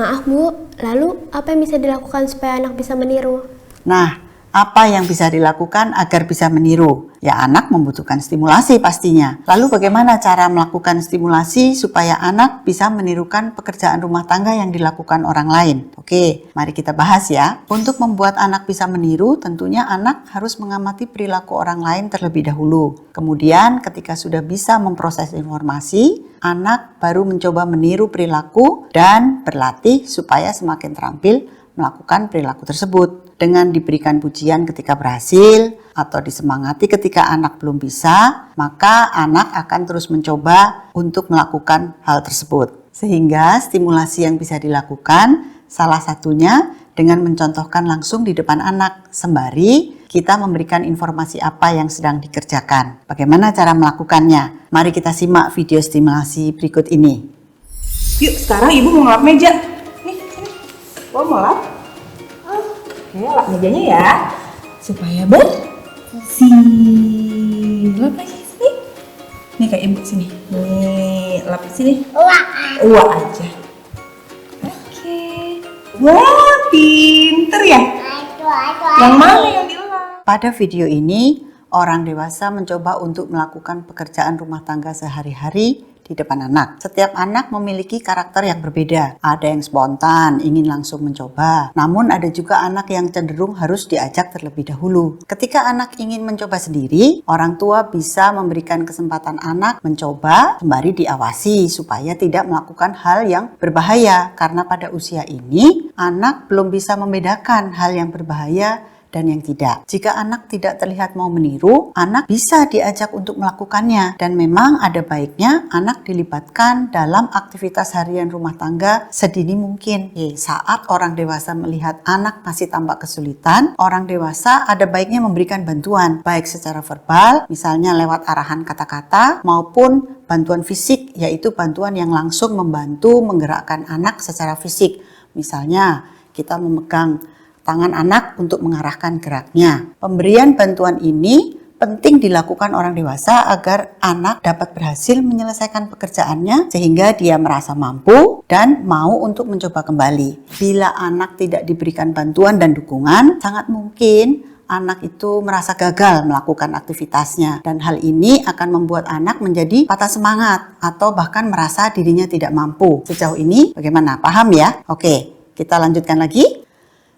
Maaf Bu, lalu apa yang bisa dilakukan supaya anak bisa meniru? Nah, apa yang bisa dilakukan agar bisa meniru? Ya, anak membutuhkan stimulasi pastinya. Lalu bagaimana cara melakukan stimulasi supaya anak bisa menirukan pekerjaan rumah tangga yang dilakukan orang lain? Oke, mari kita bahas ya. Untuk membuat anak bisa meniru, tentunya anak harus mengamati perilaku orang lain terlebih dahulu. Kemudian ketika sudah bisa memproses informasi, anak baru mencoba meniru perilaku dan berlatih supaya semakin terampil melakukan perilaku tersebut. Dengan diberikan pujian ketika berhasil atau disemangati ketika anak belum bisa, maka anak akan terus mencoba untuk melakukan hal tersebut. Sehingga stimulasi yang bisa dilakukan salah satunya dengan mencontohkan langsung di depan anak, sembari kita memberikan informasi apa yang sedang dikerjakan. Bagaimana cara melakukannya? Mari kita simak video stimulasi berikut ini. Yuk, sekarang Ibu mau ngelap meja. Nih, sini. Lo mau lap? Oke, lap mejanya ya. Supaya bersih. Lap lagi sini. Nih kayak Ibu sini. Nih, lap sini. Uak aja. Oke. Wah, pinter ya? Yang mana yang dilap? Pada video ini, orang dewasa mencoba untuk melakukan pekerjaan rumah tangga sehari-hari di depan anak. Setiap anak memiliki karakter yang berbeda. Ada yang spontan, ingin langsung mencoba. Namun ada juga anak yang cenderung harus diajak terlebih dahulu. Ketika anak ingin mencoba sendiri, orang tua bisa memberikan kesempatan anak mencoba sembari diawasi supaya tidak melakukan hal yang berbahaya. Karena pada usia ini, anak belum bisa membedakan hal yang berbahaya dan yang tidak. Jika anak tidak terlihat mau meniru, anak bisa diajak untuk melakukannya. Dan memang ada baiknya anak dilibatkan dalam aktivitas harian rumah tangga sedini mungkin. Saat orang dewasa melihat anak masih tampak kesulitan, orang dewasa ada baiknya memberikan bantuan, baik secara verbal, misalnya lewat arahan kata-kata, maupun bantuan fisik, yaitu bantuan yang langsung membantu menggerakkan anak secara fisik. Misalnya, kita memegang tangan anak untuk mengarahkan geraknya. Pemberian bantuan ini penting dilakukan orang dewasa agar anak dapat berhasil menyelesaikan pekerjaannya sehingga dia merasa mampu dan mau untuk mencoba kembali. Bila anak tidak diberikan bantuan dan dukungan, sangat mungkin anak itu merasa gagal melakukan aktivitasnya, dan hal ini akan membuat anak menjadi patah semangat atau bahkan merasa dirinya tidak mampu. Sejauh ini bagaimana? Paham ya? Oke, kita lanjutkan lagi.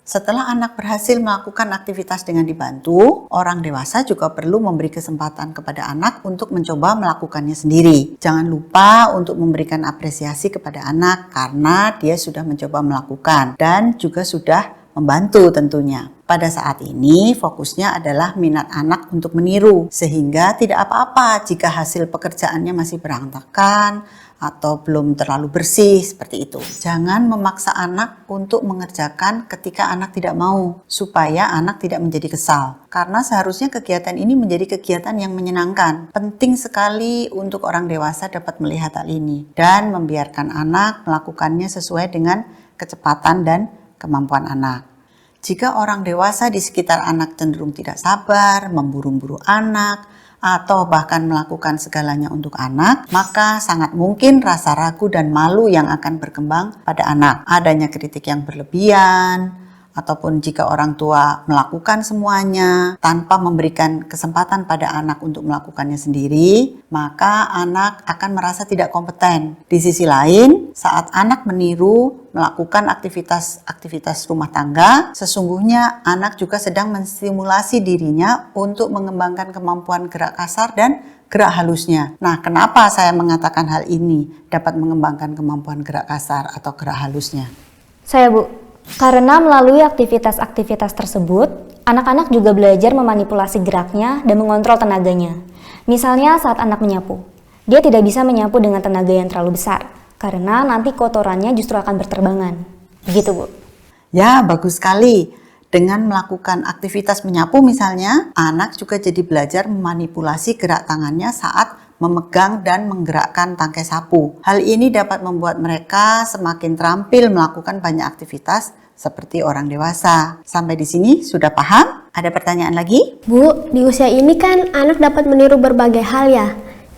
Setelah anak berhasil melakukan aktivitas dengan dibantu, orang dewasa juga perlu memberi kesempatan kepada anak untuk mencoba melakukannya sendiri. Jangan lupa untuk memberikan apresiasi kepada anak karena dia sudah mencoba melakukan dan juga sudah membantu tentunya. Pada saat ini fokusnya adalah minat anak untuk meniru, sehingga tidak apa-apa jika hasil pekerjaannya masih berantakan atau belum terlalu bersih seperti itu. Jangan memaksa anak untuk mengerjakan ketika anak tidak mau, supaya anak tidak menjadi kesal. Karena seharusnya kegiatan ini menjadi kegiatan yang menyenangkan. Penting sekali untuk orang dewasa dapat melihat hal ini dan membiarkan anak melakukannya sesuai dengan kecepatan dan kemampuan anak. Jika orang dewasa di sekitar anak cenderung tidak sabar, memburu-buru anak, atau bahkan melakukan segalanya untuk anak, maka sangat mungkin rasa ragu dan malu yang akan berkembang pada anak. Adanya kritik yang berlebihan, ataupun jika orang tua melakukan semuanya tanpa memberikan kesempatan pada anak untuk melakukannya sendiri, maka anak akan merasa tidak kompeten. Di sisi lain, saat anak meniru melakukan aktivitas rumah tangga, sesungguhnya anak juga sedang menstimulasi dirinya untuk mengembangkan kemampuan gerak kasar dan gerak halusnya. Nah, kenapa saya mengatakan hal ini dapat mengembangkan kemampuan gerak kasar atau gerak halusnya? Saya, Bu. Karena melalui aktivitas-aktivitas tersebut, anak-anak juga belajar memanipulasi geraknya dan mengontrol tenaganya. Misalnya saat anak menyapu, dia tidak bisa menyapu dengan tenaga yang terlalu besar, karena nanti kotorannya justru akan berterbangan. Begitu, Bu. Ya, bagus sekali. Dengan melakukan aktivitas menyapu misalnya, anak juga jadi belajar memanipulasi gerak tangannya saat memegang dan menggerakkan tangkai sapu. Hal ini dapat membuat mereka semakin terampil melakukan banyak aktivitas seperti orang dewasa. Sampai di sini sudah paham? Ada pertanyaan lagi? Bu, di usia ini kan anak dapat meniru berbagai hal ya.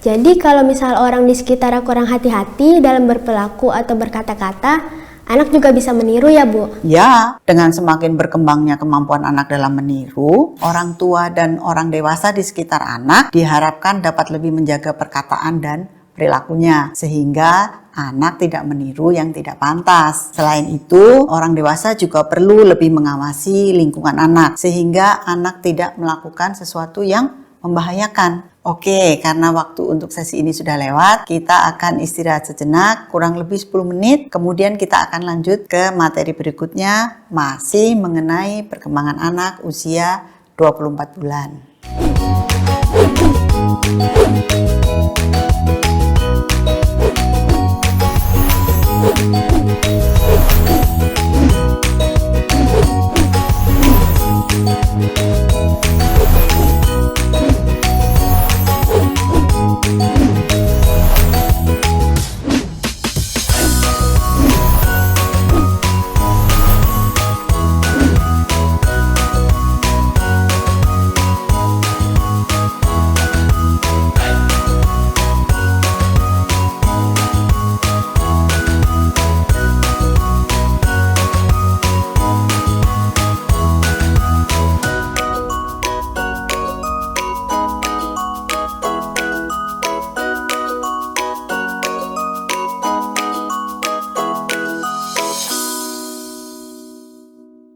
Jadi kalau misal orang di sekitar kurang hati-hati dalam berperilaku atau berkata-kata, anak juga bisa meniru ya, Bu? Ya, dengan semakin berkembangnya kemampuan anak dalam meniru, orang tua dan orang dewasa di sekitar anak diharapkan dapat lebih menjaga perkataan dan perilakunya, sehingga anak tidak meniru yang tidak pantas. Selain itu, orang dewasa juga perlu lebih mengawasi lingkungan anak, sehingga anak tidak melakukan sesuatu yang membahayakan. Oke, karena waktu untuk sesi ini sudah lewat, kita akan istirahat sejenak, kurang lebih 10 menit, kemudian kita akan lanjut ke materi berikutnya, masih mengenai perkembangan anak usia 24 bulan.